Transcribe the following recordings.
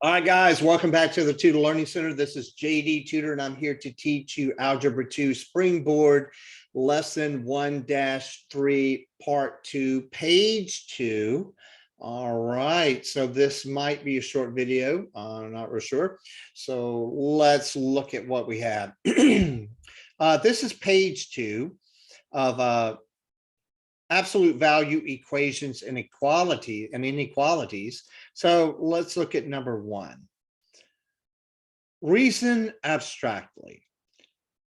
All right, guys, welcome back to the Tutor Learning Center. This is JDTutor, and I'm here to teach you Algebra 2 Springboard, Lesson 1-3, Part 2, Page 2. All right, so this might be a short video. I'm not real sure. So let's look at what we have. This is Page 2 of absolute value equations and inequalities. So let's look at number 1. Reason abstractly.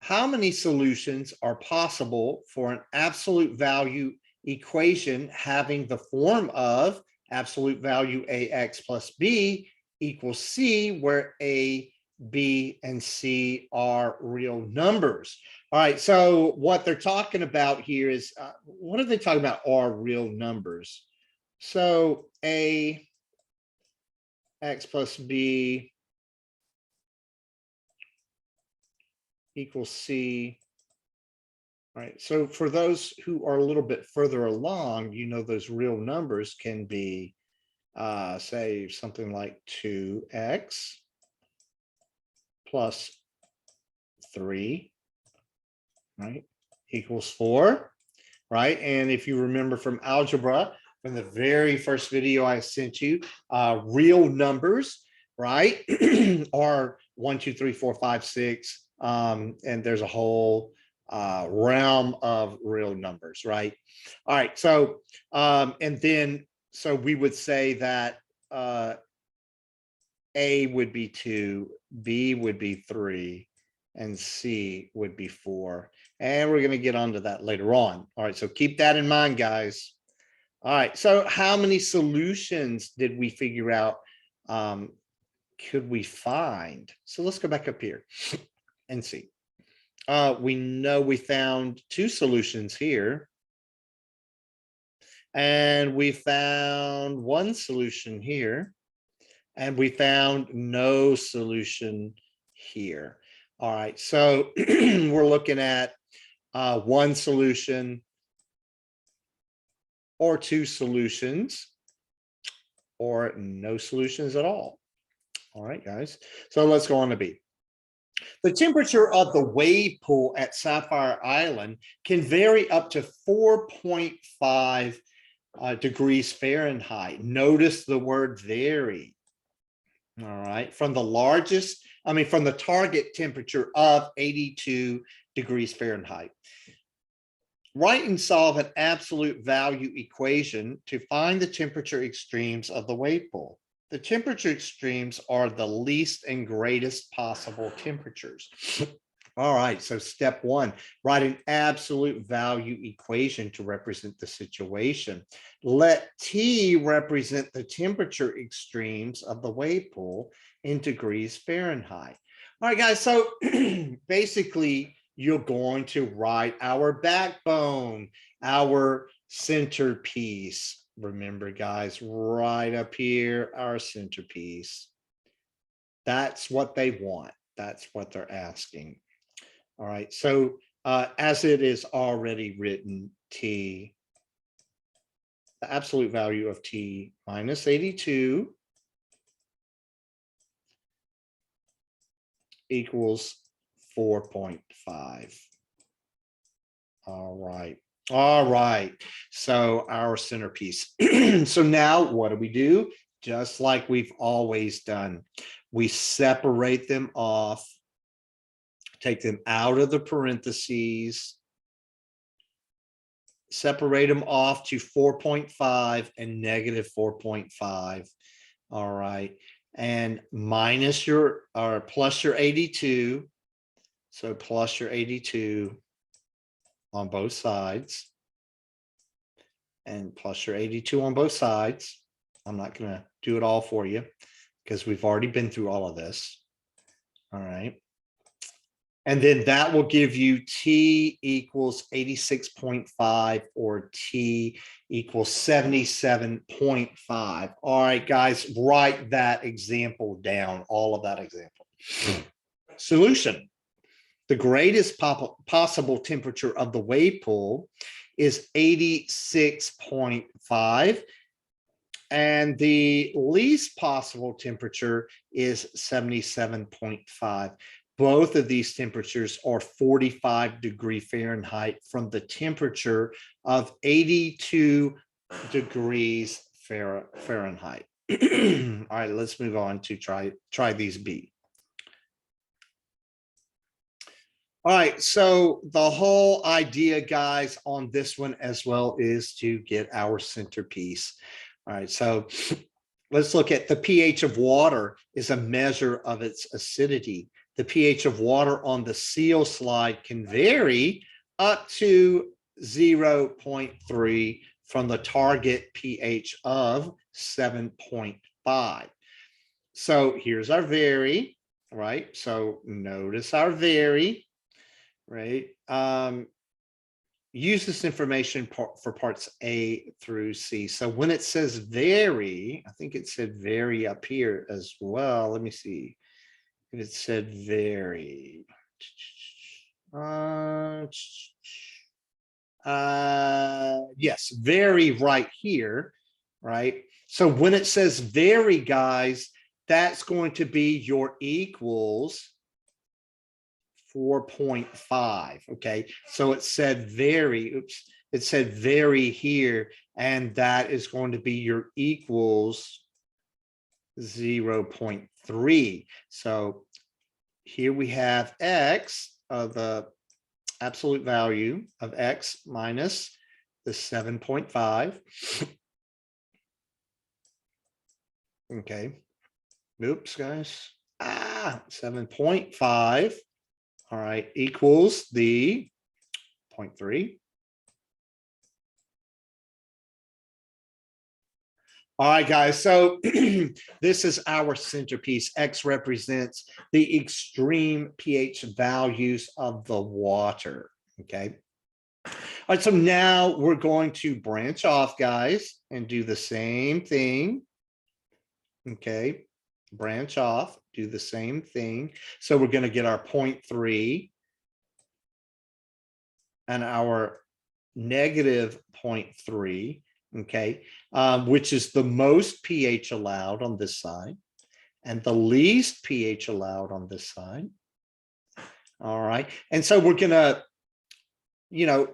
How many solutions are possible for an absolute value equation having the form of absolute value ax plus b equals c, where a, b, and c are real numbers? All right, so what they're talking about here is, what are they talking about are real numbers? So a x plus b equals c. All right, so for those who are a little bit further along, you know those real numbers can be, say, something like 2x plus 3, right, equals 4, right? And if you remember from algebra, from the very first video I sent you, real numbers, right, are 1, 2, 3, 4, 5, 6, and there's a whole realm of real numbers, right? All right, so and then so we would say that a would be 2, b would be 3, and c would be 4, and we're going to get onto that later on. All right, so keep that in mind, guys. All right, so how many solutions did we figure out could we find? So let's go back up here and see. We know we found 2 solutions here, and we found 1 solution here, and we found no solution here. All right, so we're looking at 1 solution or 2 solutions or no solutions at all. All right, guys, so let's go on to B. The temperature of the wave pool at Sapphire Island can vary up to 4.5 degrees Fahrenheit. Notice the word vary. All right, from the target temperature of 82 degrees Fahrenheit. Write and solve an absolute value equation to find the temperature extremes of the wave pool. The temperature extremes are the least and greatest possible temperatures. All right, so step 1, write an absolute value equation to represent the situation. Let T represent the temperature extremes of the wave pool in degrees Fahrenheit. All right, guys, so basically, you're going to write our backbone, our centerpiece. Remember, guys, right up here, our centerpiece. That's what they want. That's what they're asking. All right, so as it is already written, T, the absolute value of T minus 82 equals 4.5. All right. All right. So our centerpiece. So now what do? Just like we've always done. We separate them off, take them out of the parentheses, separate them off to 4.5 and negative 4.5. All right. And minus or plus your 82. So plus your 82 on both sides, and plus your 82 on both sides. I'm not going to do it all for you because we've already been through all of this. All right. And then that will give you T equals 86.5 or T equals 77.5. All right, guys, write that example down, all of that example. Solution. The greatest possible temperature of the wave pool is 86.5. And the least possible temperature is 77.5. Both of these temperatures are 45 degree Fahrenheit from the temperature of 82 degrees Fahrenheit. All right, let's move on to try these B. All right, so the whole idea, guys, on this one as well is to get our centerpiece. All right, so let's look at the pH of water is a measure of its acidity. The pH of water on the seal slide can vary up to 0.3 from the target pH of 7.5. So here's our vary, right? So notice our vary. Right. Use this information for parts A through C. So when it says vary, I think it said vary up here as well. Let me see if it said vary. Yes, vary right here, right? So when it says vary, guys, that's going to be your equals 4.5. Okay, so it said vary, it said vary here, and that is going to be your equals 0.3. So here we have x of the absolute value of x minus the 7.5. Okay, oops, guys. 7.5. All right, equals the 0.3. All right, guys, so this is our centerpiece. X represents the extreme pH values of the water, okay? All right, so now we're going to branch off, guys, and do the same thing, okay? Branch off, do the same thing. So we're going to get our 0.3 and our negative 0.3, okay, which is the most pH allowed on this side and the least pH allowed on this side. All right, and so we're going to, you know,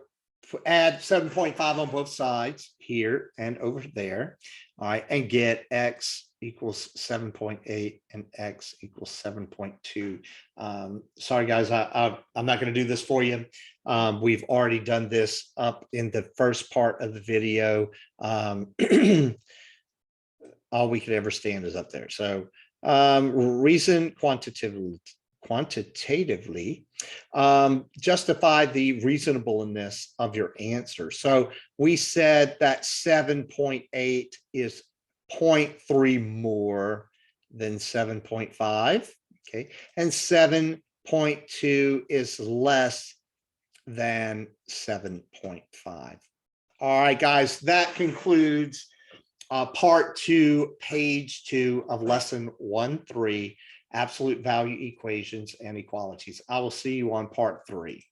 add 7.5 on both sides here and over there. All right, and get x equals 7.8 and x equals 7.2. Sorry, guys, I'm not going to do this for you. We've already done this up in the first part of the video. All we could ever stand is up there. So reason quantitatively, justify the reasonableness of your answer. So we said that 7.8 is 0.3 more than 7.5, okay, and 7.2 is less than 7.5. All right, guys, that concludes part 2, page 2 of lesson 1-3, absolute value equations and inequalities. I will see you on part 3.